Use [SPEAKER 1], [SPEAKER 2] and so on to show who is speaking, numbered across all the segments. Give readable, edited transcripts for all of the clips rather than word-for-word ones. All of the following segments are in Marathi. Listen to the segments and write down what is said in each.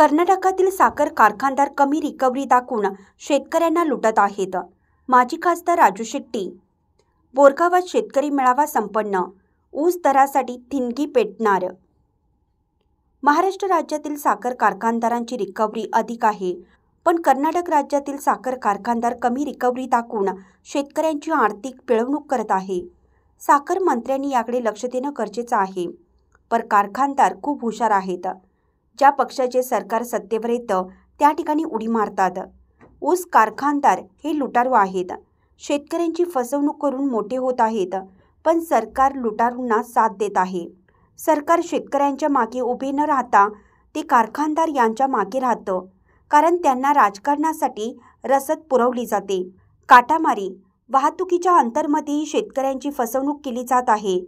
[SPEAKER 1] कर्नाटकातील साखर कारखानदार कमी रिकव्हरी दाखवून शेतकऱ्यांना लुटत आहेत. माजी खासदार राजू शेट्टी. बोरगावात शेतकरी मेळावा संपन्न. ऊस दरासाठी थिणगी पेटणार. महाराष्ट्र राज्यातील साखर कारखानदारांची रिकव्हरी अधिक आहे, पण कर्नाटक राज्यातील साखर कारखानदार कमी रिकव्हरी दाखवून शेतकऱ्यांची आर्थिक पिळवणूक करत आहे. साखर मंत्र्यांनी याकडे लक्ष देणं गरजेचं आहे. पण कारखानदार खूप हुशार आहेत. ज्या पक्षाचे सरकार सत्तेवर येतं त्या ठिकाणी उडी मारतात. ऊस कारखानदार हे लुटारू आहेत. शेतकऱ्यांची फसवणूक करून मोठे होत आहेत, पण सरकार लुटारूंना साथ देत आहे. सरकार शेतकऱ्यांच्या मागे उभे न राहता ते कारखानदार यांच्या मागे राहतं, कारण त्यांना राजकारणासाठी रसद पुरवली जाते. काटामारी वाहतुकीच्या अंतरमध्येही शेतकऱ्यांची फसवणूक केली जात आहे.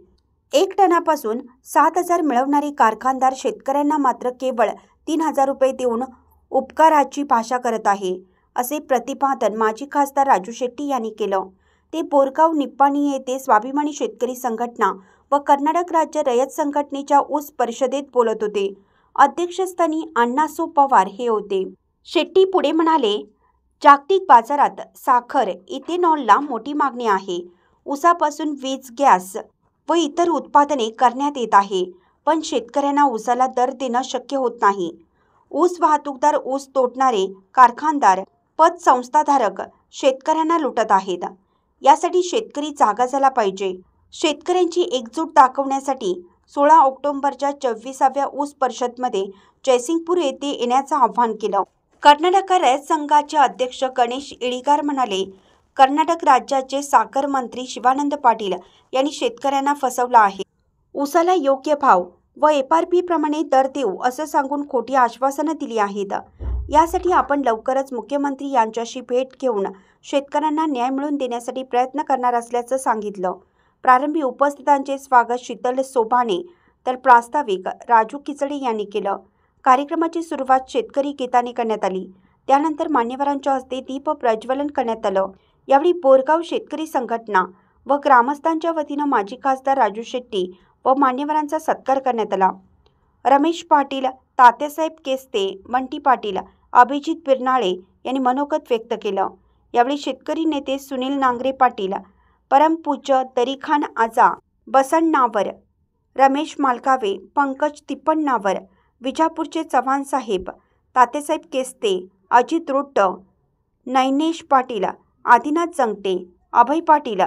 [SPEAKER 1] 1 टनापासून 7,000 मिळवणारे कारखानदार शेतकऱ्यांना मात्र केवळ 3,000 रुपये देऊन उपकाराची भाषा करत आहे, असे प्रतिपादन माजी खासदार राजू शेट्टी यांनी केलं. ते बोरगाव निप्पाणी येथे स्वाभिमानी शेतकरी संघटना व कर्नाटक राज्य रयत संघटनेच्या ऊस परिषदेत बोलत होते. अध्यक्षस्थानी अण्णासाहेब पवार हे होते. शेट्टी पुढे म्हणाले, जागतिक बाजारात साखर, इथेनॉलला मोठी मागणी आहे. ऊसापासून वीज, गॅस व इतर उत्पादने करण्यात येत आहे, पण शेतकऱ्यांना ऊसाला दर देणं शक्य होत नाही. ऊस वाहतूकदार, ऊस तोडणारे कारखानदार, पतसंस्थाधारक शेतकऱ्यांना लुटत आहेत. यासाठी शेतकरी जागा झाला पाहिजे. शेतकऱ्यांची एकजूट दाखवण्यासाठी 16 ऑक्टोबरच्या 24व्या ऊस परिषदेमध्ये जयसिंगपूर येथे येण्याचं आवाहन केलं. कर्नाटक रयत संघाचे अध्यक्ष गणेश इळीगार म्हणाले, कर्नाटक राज्याचे साखर मंत्री शिवानंद पाटील यांनी शेतकऱ्यांना फसवलं आहे. ऊसाला योग्य भाव व FRP प्रमाणे दर देऊ असं सांगून खोटी आश्वासनं दिली आहेत. यासाठी आपण लवकरच मुख्यमंत्री यांच्याशी भेट घेऊन शेतकऱ्यांना न्याय मिळवून देण्यासाठी प्रयत्न करणार असल्याचं सांगितलं. प्रारंभी उपस्थितांचे स्वागत शीतल सोभाणे तर प्रास्ताविक राजू खिचडे यांनी केलं. कार्यक्रमाची सुरुवात शेतकरी गीताने करण्यात आली. त्यानंतर मान्यवरांच्या हस्ते दीप प्रज्वलन करण्यात आलं. यावेळी बोरगाव शेतकरी संघटना व ग्रामस्थांच्या वतीनं माजी खासदार राजू शेट्टी व मान्यवरांचा सत्कार करण्यात आला. रमेश पाटील, तात्यासाहेब केस्ते, बंटी पाटील, अभिजित बिरनाळे यांनी मनोगत व्यक्त केलं. यावेळी शेतकरी नेते सुनील नांगरे पाटील, परमपूज्य दरीखान आजा, बसण्णावर, रमेश मालकावे, पंकज तिप्पण्णावर, विजापूरचे चव्हाण साहेब, तात्यासाहेब केस्ते, अजित रुट्ट, नयनेश पाटील, आदिनाथ जंगटे, अभय पाटील,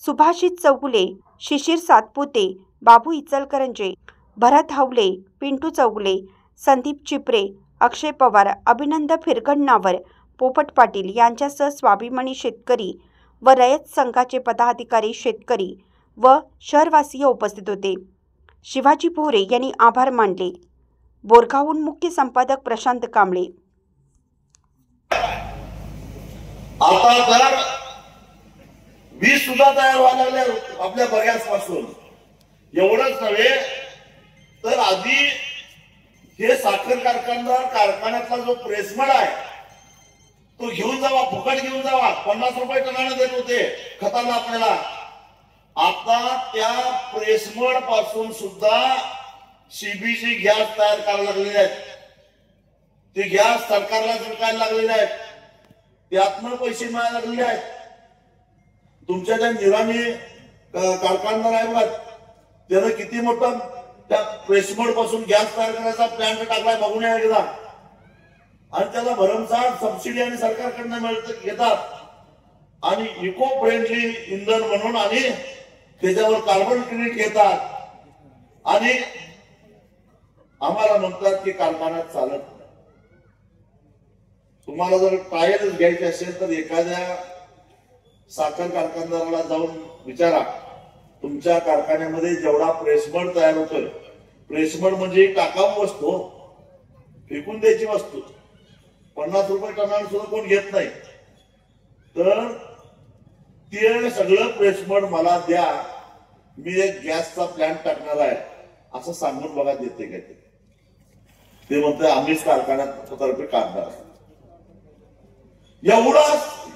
[SPEAKER 1] सुभाषित चौगुले, शिशिर सातपुते, बाबू इचलकरंजे, भरत हवले, पिंटू चौगुले, संदीप चिपरे, अक्षय पवार, अभिनंद फिरगण्णावर, पोपट पाटील यांच्यासह स्वाभिमानी शेतकरी व रयत संघाचे पदाधिकारी, शेतकरी व शहरवासीय उपस्थित होते. शिवाजी भोरे यांनी आभार मानले. बोरगावहून मुख्य संपादक प्रशांत कांबळे.
[SPEAKER 2] आता तर वीज सुद्धा तयार व्हायला लागल्या आपल्या बऱ्याचपासून. एवढंच नव्हे तर आधी हे साखर कारखान्यातला जो प्रेसमड आहे तो घेऊन जावा, फुकट घेऊन जावा. 50 रुपये टनाने देत होते खताला आपल्याला. आता त्या प्रेसमड पासून सुद्धा CBG गॅस तयार करायला लागलेले आहेत. ते गॅस सरकारला विकायला लागलेले आहेत. त्यातनं पैसे मिळायला लागलेले आहेत. तुमच्या त्या निराणी कारखानदार आहे बघा, त्यानं किती मोठं त्या प्रेसमड पासून गॅस तयार करायचा प्लॅन्ट टाकलाय, बघून या एकदा. आणि त्याला भरमसाठ सबसिडी आणि सरकारकडनं घेतात आणि इको फ्रेंडली इंधन म्हणून आणि त्याच्यावर कार्बन क्रेडिट घेतात आणि आम्हाला म्हणतात की कारखान्यात चालत नाही. तुम्हाला जर ट्रायलच घ्यायची असेल तर एखाद्या साखर कारखानदाराला जाऊन विचारा, तुमच्या कारखान्यामध्ये जेवढा प्रेसमड तयार होतोय, प्रेसमड म्हणजे टाकाऊ वस्तू, फेकून द्यायची वस्तू, 50 रुपये टनाने सुद्धा कोण घेत नाही. तर ते सगळं प्रेसमड मला द्या, मी एक गॅसचा प्लॅन्ट टाकणार आहे असं सांगून बघा देते काय ते म्हणते आम्हीच कारखान्यात तर्फे काढणार. एवढा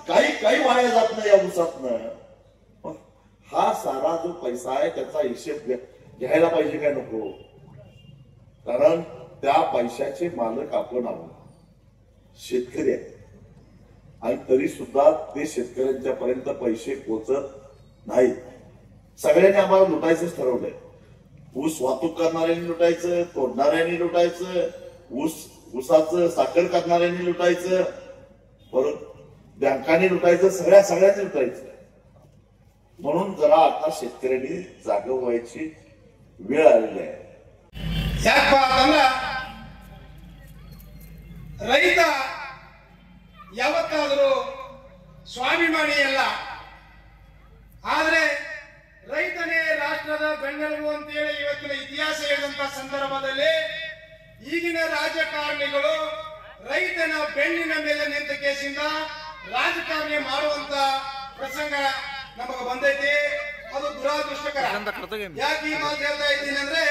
[SPEAKER 2] काही वाया जात नाही या ऊसातनं. हा सारा जो पैसा आहे त्याचा हिशेब घ्यायला पाहिजे काय नको. कारण त्या पैशाचे मालक आपण आहोत, शेतकरी आहे. आणि तरी सुद्धा ते शेतकऱ्यांच्या पर्यंत पैसे पोहोचत नाहीत. सगळ्यांनी आम्हाला लुटायचंच ठरवलंय. ऊस वाहतूक करणाऱ्यांनी लुटायचं, तोडणाऱ्यांनी लुटायचं, ऊसाचं साखर करणाऱ्यांनी लुटायचं, परत बँकांनी लुटायचं, सगळ्यांनी लुटायचं. म्हणून जरा आता शेतकऱ्यांनी जागं व्हायची वेळ आलेली आहे.
[SPEAKER 3] ರೈತ ಯಾವತ್ತಾದರೂ ಸ್ವಾಭಿಮಾನಿ ಅಲ್ಲ. ಆದರೆ ರೈತನೇ ರಾಷ್ಟ್ರದ ಬೆನ್ನೆಲುಬು ಅಂತೇಳಿ ಇವತ್ತಿನ ಇತಿಹಾಸ ಹೇಳಿದಂತ ಸಂದರ್ಭದಲ್ಲಿ ಈಗಿನ ರಾಜಕಾರಣಿಗಳು ರೈತನ ಬೆನ್ನಿನ ಮೇಲೆ ನಿಂತ ಕೇಸಿಂದ ರಾಜಕಾರಣ ಮಾಡುವಂತ ಪ್ರಸಂಗ ನಮಗೆ ಬಂದೈತಿ. ಅದು ದುರಾದೃಷ್ಟಕರ. ಯಾಕೆ ಈ ಮಾತು ಹೇಳ್ತಾ ಇದ್ದೀನಿ ಅಂದ್ರೆ